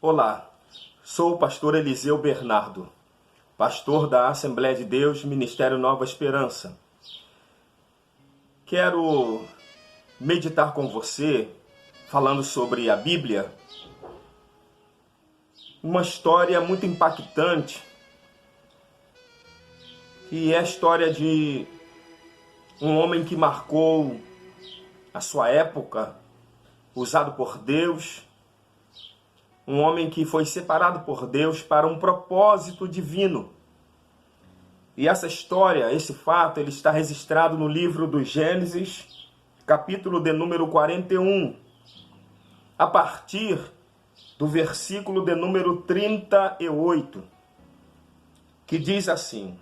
Olá, sou o pastor Eliseu Bernardo, pastor da Assembleia de Deus, Ministério Nova Esperança. Quero meditar com você, falando sobre a Bíblia, uma história muito impactante, que é a história de um homem que marcou a sua época, usado por Deus, um homem que foi separado por Deus para um propósito divino. E essa história, esse fato, ele está registrado no livro do Gênesis, capítulo de número 41, a partir do versículo de número 38, que diz assim: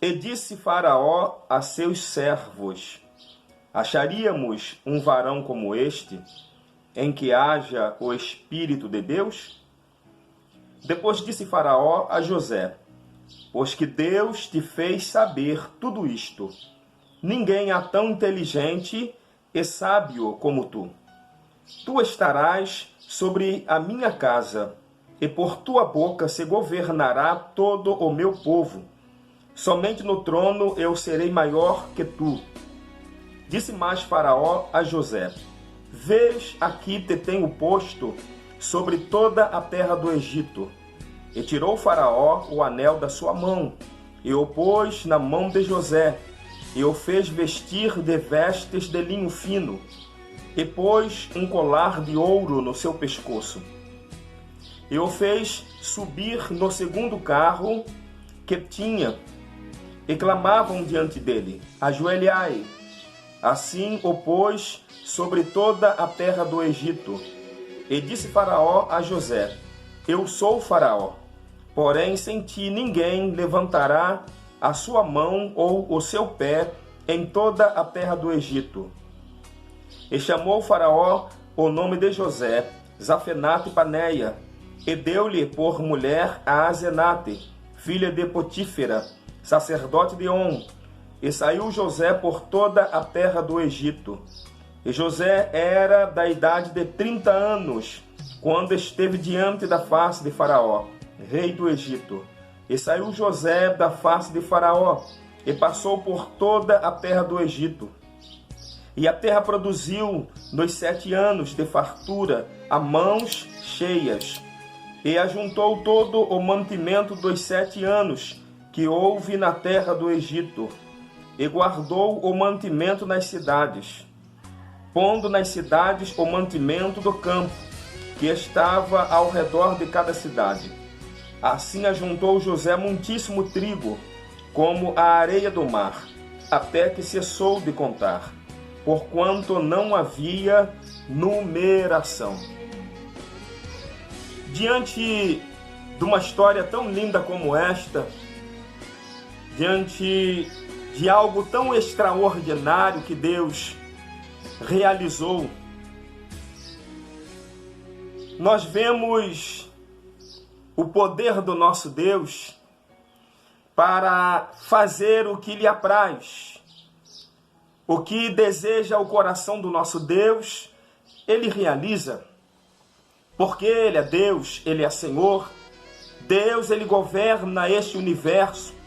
E disse Faraó a seus servos: Acharíamos um varão como este, em que haja o Espírito de Deus? Depois disse Faraó a José: Pois que Deus te fez saber tudo isto, ninguém há tão inteligente e sábio como tu. Tu estarás sobre a minha casa, e por tua boca se governará todo o meu povo. Somente no trono eu serei maior que tu. Disse mais Faraó a José: Vês, aqui te tenho posto sobre toda a terra do Egito. E tirou Faraó o anel da sua mão, e o pôs na mão de José, e o fez vestir de vestes de linho fino, e pôs um colar de ouro no seu pescoço. E o fez subir no segundo carro que tinha, e clamavam diante dele: Ajoelhai. Assim o pôs sobre toda a terra do Egito. E disse Faraó a José: Eu sou Faraó, porém sem ti ninguém levantará a sua mão ou o seu pé em toda a terra do Egito. E chamou Faraó o nome de José, Zafenate-Paneia, e deu-lhe por mulher a Asenate, filha de Potífera, sacerdote de On. E saiu José por toda a terra do Egito. E José era da idade de 30 anos, quando esteve diante da face de Faraó, rei do Egito. E saiu José da face de Faraó, e passou por toda a terra do Egito. E a terra produziu nos 7 anos de fartura a mãos cheias. E ajuntou todo o mantimento dos 7 anos que houve na terra do Egito, e guardou o mantimento nas cidades, pondo nas cidades o mantimento do campo, que estava ao redor de cada cidade. Assim ajuntou José muitíssimo trigo, como a areia do mar, até que cessou de contar, porquanto não havia numeração. Diante de uma história tão linda como esta, diante de algo tão extraordinário que Deus realizou, nós vemos o poder do nosso Deus para fazer o que lhe apraz. O que deseja o coração do nosso Deus, Ele realiza. Porque Ele é Deus, Ele é Senhor. Deus, Ele governa este universo.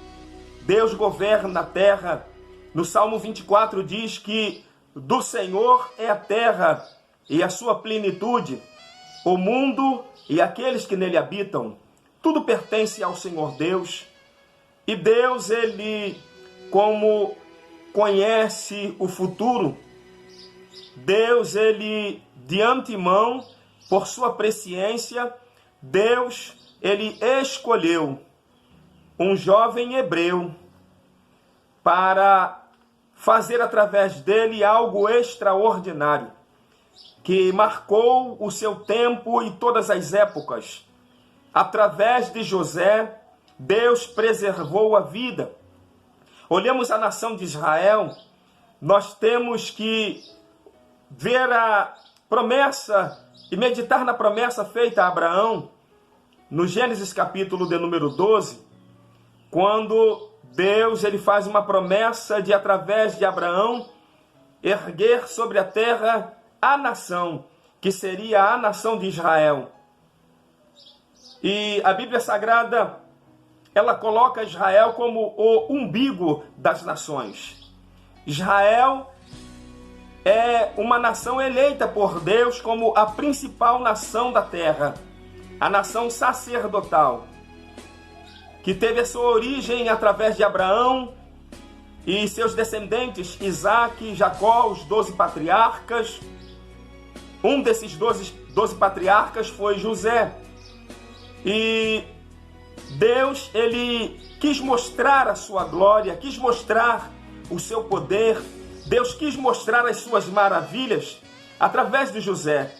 Deus governa a terra. No Salmo 24 diz que do Senhor é a terra e a sua plenitude, o mundo e aqueles que nele habitam. Tudo pertence ao Senhor Deus. E Deus, Ele, como conhece o futuro, Deus, Ele, de antemão, por sua presciência, Deus, Ele escolheu um jovem hebreu para fazer através dele algo extraordinário, que marcou o seu tempo e todas as épocas. Através de José, Deus preservou a vida. Olhamos a nação de Israel, nós temos que ver a promessa e meditar na promessa feita a Abraão, no Gênesis capítulo de número 12, quando Deus ele faz uma promessa de, através de Abraão, erguer sobre a terra a nação que seria a nação de Israel. E a Bíblia Sagrada, ela coloca Israel como o umbigo das nações. Israel é uma nação eleita por Deus como a principal nação da terra, a nação sacerdotal, que teve a sua origem através de Abraão e seus descendentes, Isaque, Jacó, os 12 patriarcas. Um desses 12 patriarcas foi José. E Deus, ele quis mostrar a sua glória, quis mostrar o seu poder. Deus quis mostrar as suas maravilhas através de José.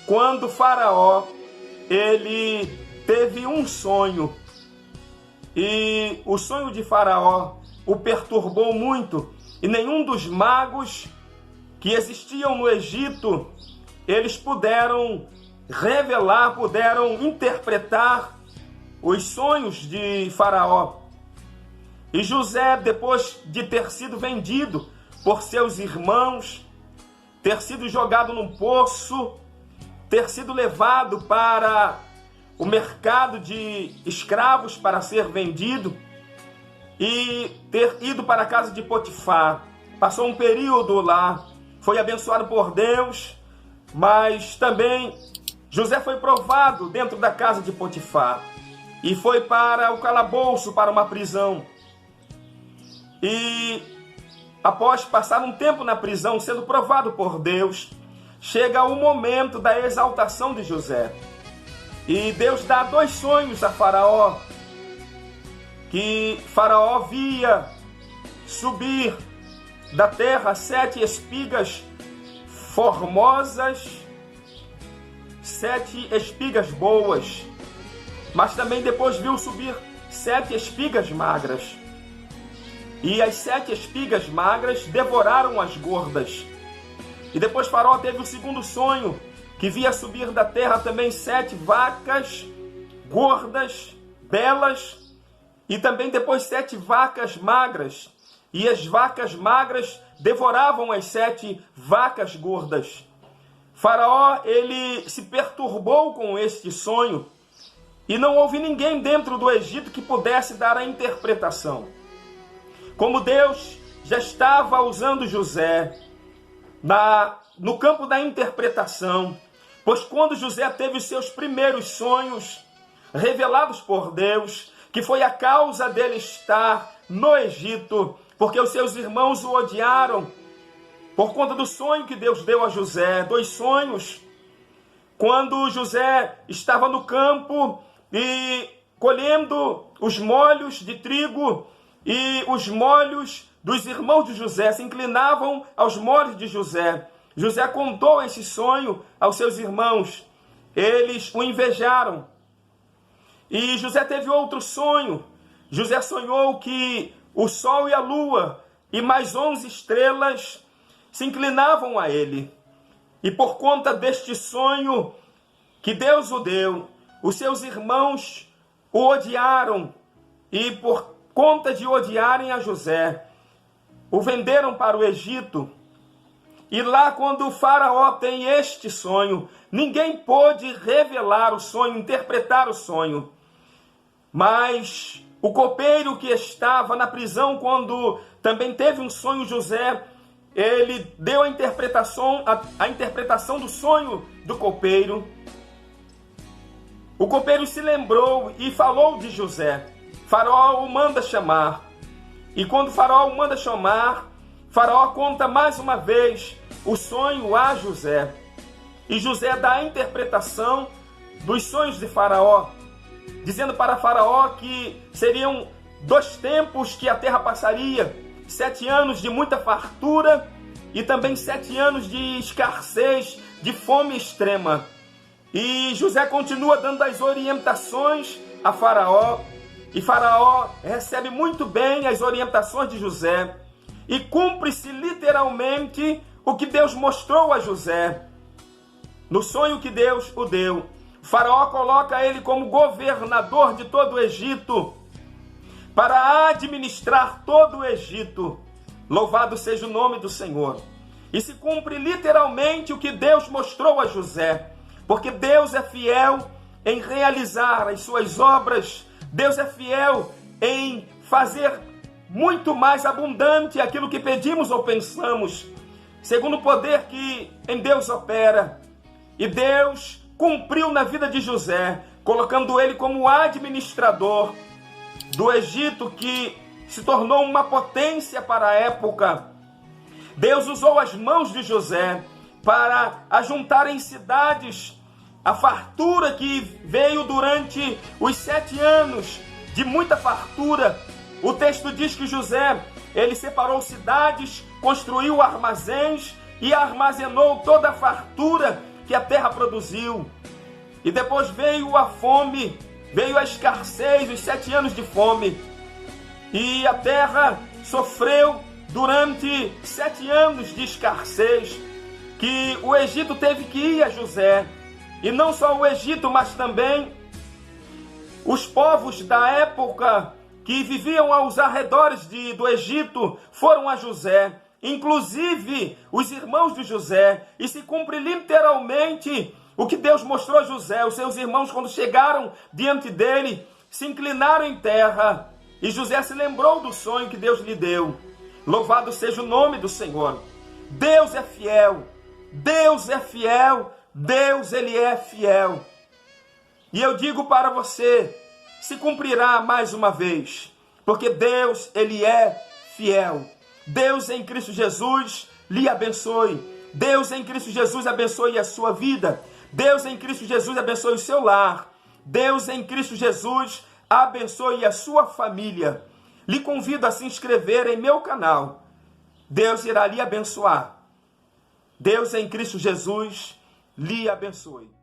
Quando Faraó, ele teve um sonho, e o sonho de Faraó o perturbou muito, e nenhum dos magos que existiam no Egito, eles puderam revelar, puderam interpretar os sonhos de Faraó. E José, depois de ter sido vendido por seus irmãos, ter sido jogado num poço, ter sido levado para o mercado de escravos para ser vendido e ter ido para a casa de Potifar. Passou um período lá, foi abençoado por Deus, mas também José foi provado dentro da casa de Potifar e foi para o calabouço, para uma prisão. E após passar um tempo na prisão, sendo provado por Deus, chega o momento da exaltação de José. E Deus dá 2 sonhos a Faraó, que Faraó via subir da terra 7 espigas formosas, 7 espigas boas, mas também depois viu subir 7 espigas magras. E as 7 espigas magras devoraram as gordas. E depois Faraó teve o segundo sonho, que via subir da terra também 7 vacas gordas, belas, e também depois 7 vacas magras. E as vacas magras devoravam as 7 vacas gordas. Faraó, ele se perturbou com este sonho, e não houve ninguém dentro do Egito que pudesse dar a interpretação. Como Deus já estava usando José no campo da interpretação, pois quando José teve os seus primeiros sonhos revelados por Deus, que foi a causa dele estar no Egito, porque os seus irmãos o odiaram, por conta do sonho que Deus deu a José, 2 sonhos. Quando José estava no campo e colhendo os molhos de trigo, e os molhos dos irmãos de José se inclinavam aos molhos de José. José contou esse sonho aos seus irmãos. Eles o invejaram. E José teve outro sonho. José sonhou que o sol e a lua e mais 11 estrelas se inclinavam a ele. E por conta deste sonho que Deus o deu, os seus irmãos o odiaram. E por conta de odiarem a José, o venderam para o Egito. E lá, quando o Faraó tem este sonho, ninguém pôde revelar o sonho, interpretar o sonho. Mas o copeiro que estava na prisão, quando também teve um sonho, José, ele deu a interpretação do sonho do copeiro. O copeiro se lembrou e falou de José. Faraó o manda chamar. E quando Faraó o manda chamar, Faraó conta mais uma vez o sonho a José. E José dá a interpretação dos sonhos de Faraó, dizendo para Faraó que seriam 2 tempos que a terra passaria, 7 anos de muita fartura e também 7 anos de escassez, de fome extrema. E José continua dando as orientações a Faraó, e Faraó recebe muito bem as orientações de José, e cumpre-se literalmente o que Deus mostrou a José. No sonho que Deus o deu, Faraó coloca ele como governador de todo o Egito, para administrar todo o Egito. Louvado seja o nome do Senhor. E se cumpre literalmente o que Deus mostrou a José. Porque Deus é fiel em realizar as suas obras. Deus é fiel em fazer muito mais abundante aquilo que pedimos ou pensamos, segundo o poder que em Deus opera. E Deus cumpriu na vida de José, colocando ele como administrador do Egito, que se tornou uma potência para a época. Deus usou as mãos de José para ajuntar em cidades a fartura que veio durante os 7 anos de muita fartura. O texto diz que José, ele separou cidades, construiu armazéns e armazenou toda a fartura que a terra produziu. E depois veio a fome, veio a escassez, os 7 anos de fome. E a terra sofreu durante 7 anos de escassez, que o Egito teve que ir a José. E não só o Egito, mas também os povos da época que viviam aos arredores do Egito foram a José, inclusive os irmãos de José. E se cumpre literalmente o que Deus mostrou a José. Os seus irmãos, quando chegaram diante dele, se inclinaram em terra. E José se lembrou do sonho que Deus lhe deu. Louvado seja o nome do Senhor. Deus é fiel. Deus é fiel. Deus, Ele é fiel. E eu digo para você, se cumprirá mais uma vez. Porque Deus, Ele é fiel. Deus em Cristo Jesus lhe abençoe. Deus em Cristo Jesus abençoe a sua vida. Deus em Cristo Jesus abençoe o seu lar. Deus em Cristo Jesus abençoe a sua família. Lhe convido a se inscrever em meu canal. Deus irá lhe abençoar. Deus em Cristo Jesus lhe abençoe.